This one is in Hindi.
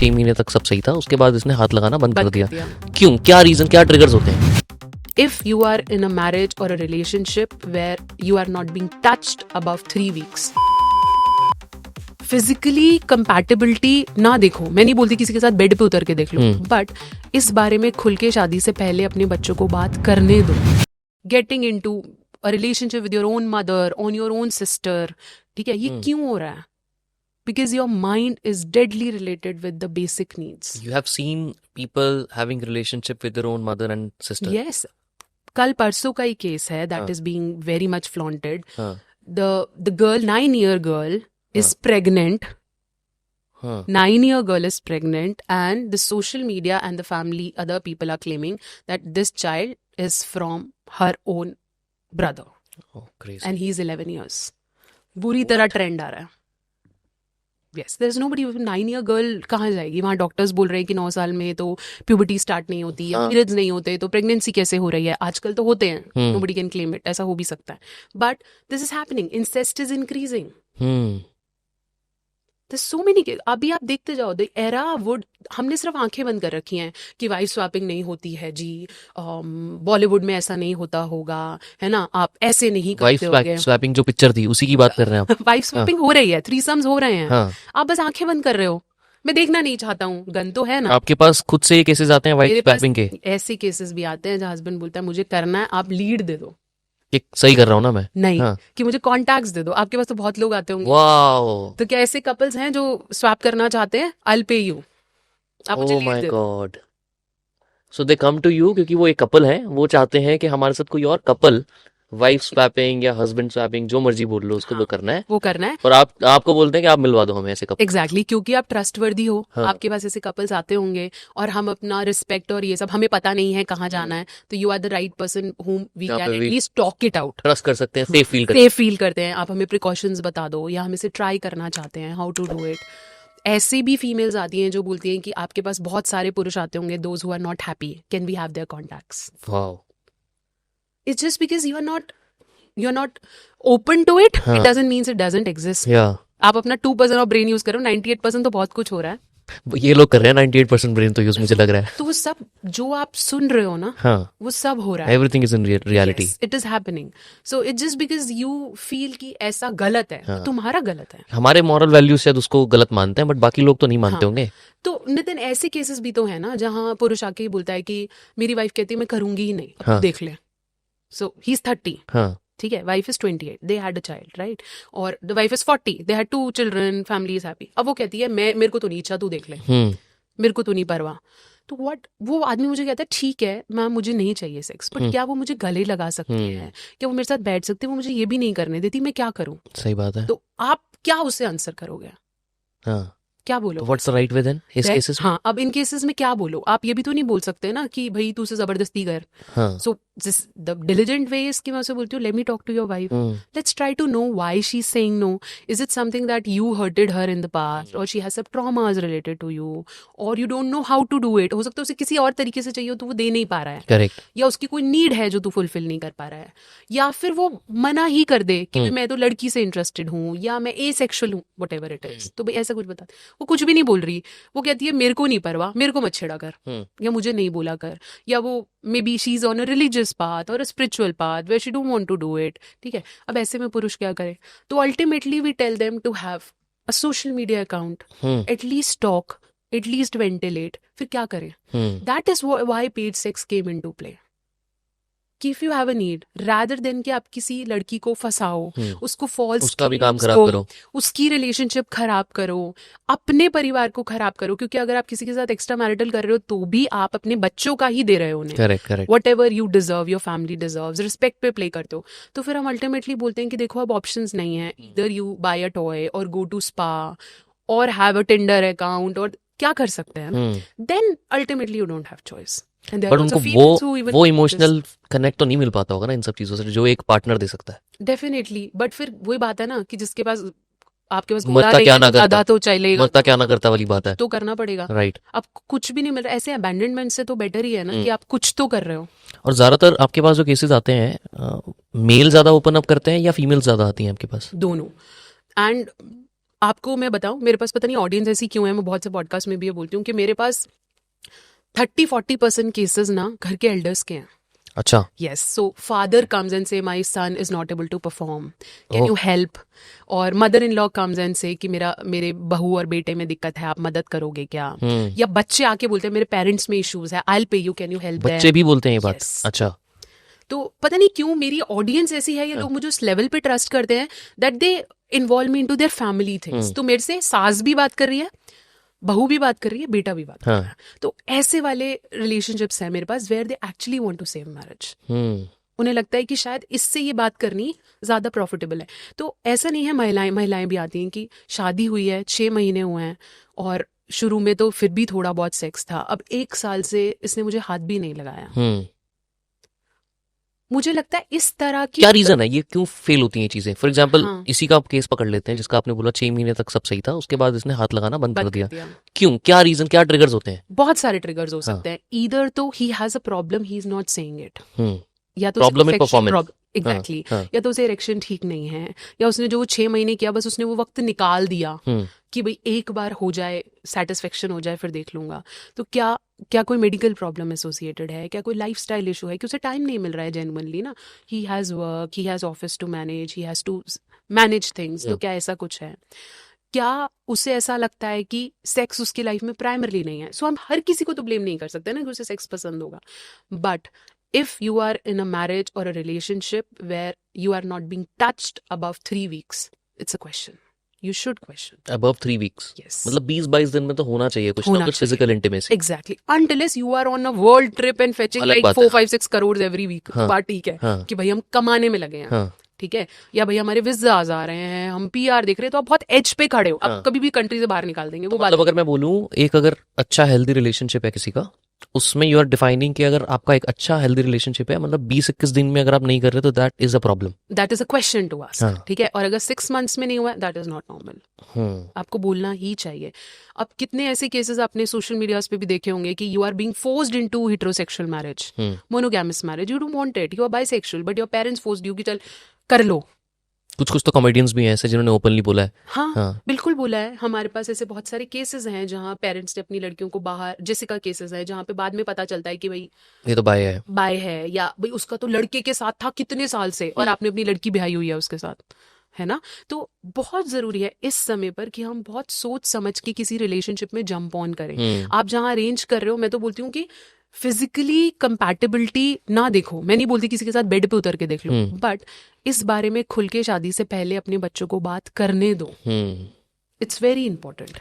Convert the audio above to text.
6 महीने तक सब सही था, उसके बाद इसने हाथ लगाना बंद कर दिया। क्यों, क्या रीजन, क्या ट्रिगर्स होते हैं? If you are in a marriage or a relationship where you are not being touched above 3 weeks, physically compatibility ना देखो, मैं नहीं बोलती किसी के साथ बेड पे उतर के देख लो, बट इस बारे में खुल के शादी से पहले अपने बच्चों को बात करने दो। Getting into a relationship with your own mother, on your own sister, ठीक है, ये क्यों हो रहा है? Because your mind is deadly related with the basic needs. You have seen people having relationship with their own mother and sister. Yes. कल परसों का ही केस है that is being very much flaunted. The girl, 9-year girl is pregnant. 9-year girl is pregnant, and the social media and the family, other people are claiming that this child is from her own brother. Oh, crazy. And he's 11 years. बुरी तरह ट्रेंड आ रहा है. Yes, there's nobody. 9-year girl कहाँ जाएगी? वहाँ डॉक्टर्स बोल रहे हैं कि 9 साल में तो प्यूबर्टी स्टार्ट नहीं होती है, पीरियड्स नहीं होते, तो प्रेगनेंसी कैसे हो रही है? आजकल तो होते हैं, nobody can claim it, ऐसा हो भी सकता है. But this is happening. Incest is increasing. There's so many. अभी आप देखते जाओ, the era would, हमने सिर्फ आंखें बंद कर रखी हैं कि वाइफ स्वैपिंग नहीं होती है जी, बॉलीवुड में ऐसा नहीं होता होगा, है ना, आप ऐसे नहीं करते होगे. वाइफ स्वैपिंग जो पिक्चर थी उसी की बात कर रहे हैं आप? वाइफ स्वैपिंग हो रही है, थ्रीसम्स हो रहे हैं, आप बस आंखें बंद कर रहे हो. मैं देखना नहीं चाहता हूँ, गन तो है ना. आपके पास खुद से ये केसेस आते हैं वाइफ स्वैपिंग के? ऐसे केसेस भी आते हैं जहाँ हस्बैंड बोलता है मुझे करना है, आप लीड दे दो. एक सही कर रहा हूँ ना मैं? नहीं, कि मुझे कॉन्टैक्ट्स दे दो. आपके पास तो बहुत लोग आते होंगे. वाओ. तो क्या ऐसे कपल्स हैं जो स्वैप करना चाहते हैं? I'll pay you. आप मुझे लीड दे दो. Oh my God. So they come to you क्योंकि वो एक कपल है, वो चाहते हैं कि हमारे साथ कोई और कपल वाइफ स्वैपिंग या हस्बैंड स्वैपिंग जो मर्जी बोल लो उसको, वो करना है, वो करना है. और आपको बोलते हैं कि आप मिलवा दो हमें ऐसे कपल. एग्जैक्टली, क्योंकि आप ट्रस्टवर्दी हो. आपके पास ऐसे कपल्स आते होंगे और हम अपना रिस्पेक्ट और ये सब, हमें पता नहीं है कहाँ जाना है, तो you are the right person whom we can at least talk it out. Trust कर सकते हैं, सेफ फील करते हैं. आप हमें प्रिकॉशंस बता दो, या हम इसे ट्राई करना चाहते हैं, हाउ टू डू इट. ऐसे भी फीमेल्स आती हैं जो बोलती हैं कि आपके पास बहुत सारे पुरुष आते होंगे, those who are not happy, can we have their contacts? Wow. It's just because you're not open to it. It doesn't mean it doesn't exist. आप अपना 2% ऑफ ब्रेन यूज करो, 98% तो बहुत कुछ हो रहा है. ये लोग कर रहे हैं 98% ब्रेन तो यूज, मुझे लग रहा है. तो वो सब जो आप सुन रहे हो ना, वो सब हो रहा है. Everything is in reality. It is happening. So it just because you feel कि ऐसा गलत है, तो तुम्हारा गलत है. हमारे मॉरल वैल्यूज शायद उसको गलत मानते हैं, बट बाकी लोग तो नहीं मानते होंगे. तो नितिन, ऐसे केसेस भी तो है ना जहाँ पुरुष आके ही बोलता है कि मेरी वाइफ कहती है मैं करूंगी ही नहीं, अब देख ले. So he is 30. ठीक है, wife is 28, they had a child, right, और the wife is 40, they had 2 children, family is happy. अब वो कहती है मेरे को तो नहीं इच्छा, तू देख ले, मेरे को तो नहीं परवाह. तो व्हाट, वो आदमी मुझे कहता है ठीक है मैम मुझे नहीं चाहिए सेक्स, बट क्या वो मुझे गले लगा सकती है, क्या वो मेरे साथ बैठ सकती है, वो मुझे ये भी नहीं करने देती, मैं क्या करूं? सही बात है. तो आप क्या उससे आंसर करोगे? क्या बोलो? What's the right way then इस केसेस? अब इन केसेस में क्या बोलो? आप ये भी तो नहीं बोल सकते ना कि भाई तू उसे जबरदस्ती कर. So the diligent way is कि मैं उसे बोलती हूँ let me talk to your wife, let's try to know why she is saying no. Is it something that you hurted her in the past, और she has some traumas related to you, और you don't know how to do it. हो सकता है उसे किसी और तरीके से चाहिए हो तो वो दे नहीं पा रहा है. करेक्ट. या उसकी कोई नीड है जो तू फुलफिल नहीं कर पा रहा है, या फिर वो मना ही कर दे कि मैं तो लड़की से इंटरेस्टेड हूँ, या मैं एसेक्सुअल हूँ, व्हाटएवर इट इज. तो भाई ऐसा कुछ बता. वो कुछ भी नहीं बोल रही, वो कहती है मेरे को नहीं परवाह, मेरे को मत छेड़ा कर, या मुझे नहीं बोला कर, या वो maybe she is on a religious path और a spiritual path where she don't want to do it. ठीक है, अब ऐसे में पुरुष क्या करे? तो ultimately we tell them to have a social media account, at least talk, at least ventilate. फिर क्या करें? That is why paid sex came into play. कि if you have a need, rather than कि आप किसी लड़की को फंसाओ, उसको फॉल्स, उसका भी काम खराब करो, उसकी रिलेशनशिप खराब करो, अपने परिवार को खराब करो. क्योंकि अगर आप किसी के साथ एक्स्ट्रा मैरिटल कर रहे हो तो भी आप अपने बच्चों का ही दे रहे हो उन्हें. Correct. Whatever you deserve, your family deserves, respect पे प्ले करते हो. तो फिर हम अल्टीमेटली बोलते हैं कि देखो अब ऑप्शंस नहीं है, either you buy a toy और गो टू स्पा और हैव अ टिंडर अकाउंट, और क्या कर सकते हैं. Then ultimately you don't have choice. But उनको वो इमोशनल कनेक्ट तो नहीं मिल पाता होगा ना इन सब चीजों से जो एक पार्टनर दे सकता है. डेफिनेटली, बट फिर वही बात है ना कि जिसके पास, आपके पास मरता क्या ना करता, आधा तो चलेगा, मरता क्या ना करता वाली बात है, तो करना पड़ेगा. राइट. अब कुछ भी नहीं मिल रहा, ऐसे अबैंडनमेंट से तो बेटर ही है ना कि आप कुछ तो कर रहे हो. और ज्यादातर आपके पास जो केसेस आते हैं, मेल ज्यादा ओपन अप करते हैं या फीमेल ज्यादा आती हैं आपके पास? दोनों. एंड आपको मैं बताऊं, मेरे पास पता नहीं ऑडियंस ऐसी क्यों है, मैं बहुत से पॉडकास्ट में भी ये बोलती हूँ कि मेरे पास 30-40% केसेस ना घर के एल्डर्स के हैं. अच्छा. Yes, so father comes and say my son is not able to perform. Can Oh. you help? और mother-in-law comes and say कि मेरे बहू और बेटे में दिक्कत है, आप मदद करोगे क्या? या बच्चे आके बोलते हैं मेरे पेरेंट्स में इश्यूज है, I'll pay you, can you help them? बच्चे भी बोलते हैं ये बात. Yes. अच्छा. तो पता नहीं क्यों मेरी ऑडियंस ऐसी है, ये लोग मुझे उस लेवल पे ट्रस्ट करते हैं that they involve me into their family things. तो मेरे से सास भी बात कर रही है, बहू भी बात कर रही है, बेटा भी बात कर रहा है. तो ऐसे वाले रिलेशनशिप्स हैं मेरे पास where they actually want to save marriage. उन्हें लगता है कि शायद इससे ये बात करनी ज्यादा प्रॉफिटेबल है. तो ऐसा नहीं है, महिलाएं भी आती हैं कि शादी हुई है, 6 महीने हुए हैं और शुरू में तो फिर भी थोड़ा बहुत सेक्स था, अब 1 साल से इसने मुझे हाथ भी नहीं लगाया. मुझे लगता है इस तरह की क्या रीजन है, ये क्यों फेल होती हैं चीजें? फॉर एग्जांपल हाँ. इसी का आप केस पकड़ लेते हैं जिसका आपने बोला 6 महीने तक सब सही था, उसके बाद इसने हाथ लगाना बंद कर बंद दिया. कर दिया. क्यों, क्या रीजन, क्या ट्रिगर्स होते हैं? बहुत सारे ट्रिगर्स हो हाँ. सकते हैं. ईदर तो he has a problem, he is not saying it, या तो प्रॉब्लम इन परफॉर्मेंस. एग्जैक्टली. हाँ. या तो उसे इरेक्शन ठीक नहीं है, या उसने जो 6 महीने किया बस उसने वो वक्त निकाल दिया कि भाई एक बार हो जाए, सेटिस्फेक्शन हो जाए, फिर देख लूंगा. तो क्या कोई मेडिकल प्रॉब्लम एसोसिएटेड है, क्या कोई लाइफस्टाइल इशू है कि उसे टाइम नहीं मिल रहा है जेन्युइनली ना. He has work, he has office to manage, he has to manage things. तो क्या ऐसा कुछ है? क्या उसे ऐसा लगता है कि सेक्स उसकी लाइफ में प्राइमरली नहीं है? सो हम हर किसी को तो ब्लेम नहीं कर सकते ना कि उसे सेक्स पसंद होगा. But if you are in a marriage or a relationship where you are not being touched above 3 weeks, it's a question. You should question. Above 3 weeks. Yes. मतलब 20-22 दिन में तो होना चाहिए कुछ ना होना कुछ चाहिए. Physical intimacy. Exactly. Unless you are on a world trip and fetching अलग like बात है. 4-5-6 crores every week. हाँ. बात ठीक है हाँ. कि भाई हम कमाने में लगे हैं. हाँ. ठीक है, या भाई हमारे वीजाज आ रहे हैं, हम पीआर देख रहे हैं, तो आप बहुत एज पे खड़े हो, हाँ. आप कभी भी कंट्री से बाहर निकाल देंगे. वो बात मतलब अगर मैं बोलूँ एक अगर अच्छा हेल्दी रिलेशनशिप है किसी का, उसमें यू आर डिफाइनिंग कि अगर आपका एक अच्छा हेल्दी रिलेशनशिप है, मतलब 20-21 दिन में अगर आप नहीं कर रहे तो that is a problem. That is a question to ask. हाँ. ठीक है, और अगर 6 months में नहीं हुआ, दैट इज नॉट नॉर्मल. आपको बोलना ही चाहिए. अब कितने ऐसे केसेस आपने सोशल मीडियाज पे भी देखे होंगे कि you are being forced into heterosexual marriage, monogamous marriage. You don't want it, you are bisexual, but your parents forced you कि चल कर लो. कुछ तो कॉमेडियंस भी हैं ऐसे जिन्होंने ओपनली बोला है. हाँ, बिल्कुल बोला है. हमारे पास ऐसे बहुत सारे केसेस हैं जहाँ पेरेंट्स ने अपनी लड़कियों को बाहर, जेसिका केसेस है जहाँ पे बाद में पता चलता है कि भाई ये तो बाय है, या भाई उसका तो लड़के के साथ था कितने साल से और आपने अपनी लड़की ब्याही हुई है उसके साथ, है ना. तो बहुत जरूरी है इस समय पर कि हम बहुत सोच समझ के किसी रिलेशनशिप में जंप ऑन करें. आप जहाँ अरेंज कर रहे हो, मैं तो बोलती हूँ कि फिजिकली कंपैटिबिलिटी ना देखो. मैं नहीं बोलती किसी के साथ बेड पे उतर के देख लो, बट इस बारे में खुल के शादी से पहले अपने बच्चों को बात करने दो. It's very important.